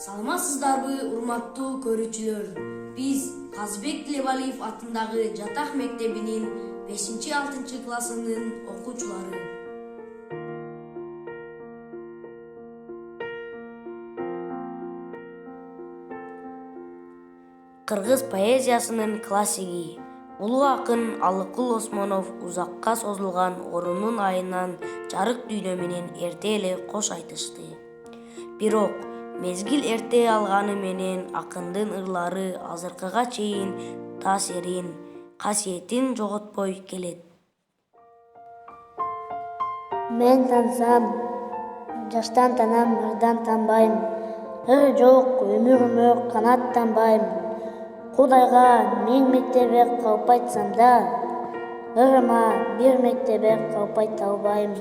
Саламатсыздарбы, урматтуу көрүүчүлөр. Биз Казбек Тилебалиев атындагы жатак мектебинин 5-6 классынын окуучулары. Кыргыз поэзиясынын классиги улуу акын Алыкул Осмонов узакка созулган орунун айынан жарык дүйнө менен эрте эле кош айтышты. Бирок мезгил эрте алганы менен акындын ырлары азыркыга чейин таасирин, касиетин жоготпой келет. Мен тансам, жаштан танам, ырдан танбайм. Ыр жок өмүрүмө канаттанбайм. Кудайга мен мектебе калп айтсам да, ырыма бир мектебе калп айта албайм.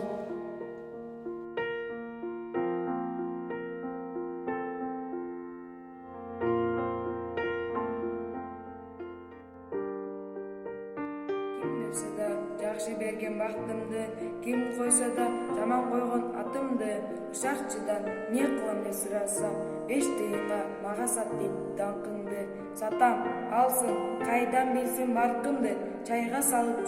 Ким берсе да жакшы берген бактымды, ким койсо да жаман койгон атымды, ышакчыдан эмне кылам деп сурасам, 5 тыйынга мага сат дейт даңкыңды. Сатам, алсын, кайдан билсин баркымды, чайга салып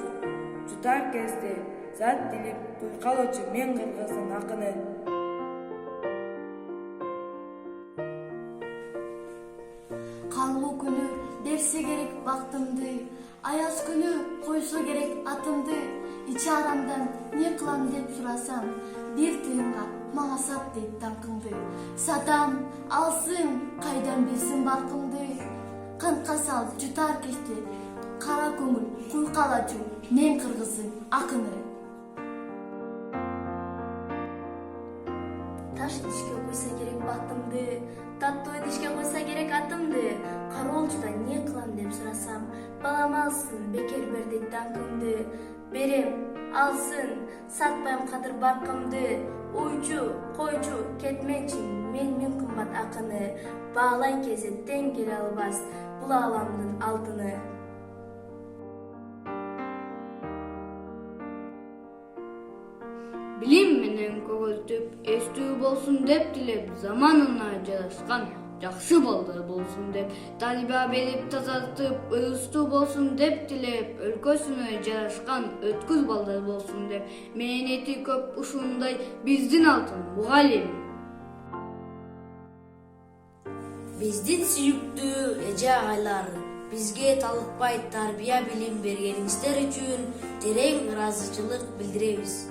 жутар кезде зат дилип куйкалоочу мен кыргыздын акыны. Карлуу күнү берсе керек бактымды, аяз күнү койсо керек атымды, ичи арамдан эмне кылам деп сурасам, 1 тыйынга мага сат дейт даңкыңды. Сатам, алсын, кайдан билсин баркымды, кантка сал жутар кечте, кара көңүл куйкалачу мен кыргыздын акыны. Таш идишке койсо керек бактымды, таттуу идишке койсо керек атымды, кароолчудан эмне кылам деп сурасам, балам алсын, бекер бер дейт даңкыңды. Берем, алсын, сатпайм кадыр баркымды, уйчу, койчу, кетмечи мен кымбат акыны, баалай кезде тең келе албас бул ааламдын алтыны. Билим менен көгөлтүп, эстүү болсун деп тилеп, заманына жарашкан жакшы балдар болсун деп, талиба белип тазартып, ырыстуу болсун деп тилеп, өлкөсүнө жарашкан өткүз балдар болсун деп, мээнети көп ушундай биздин алтын мугалим. Биздин сүйүктүү эже агайлар, бизге талыкпай тарбия билим бергениңиздер үчүн терең ыраазычылык билдиребиз.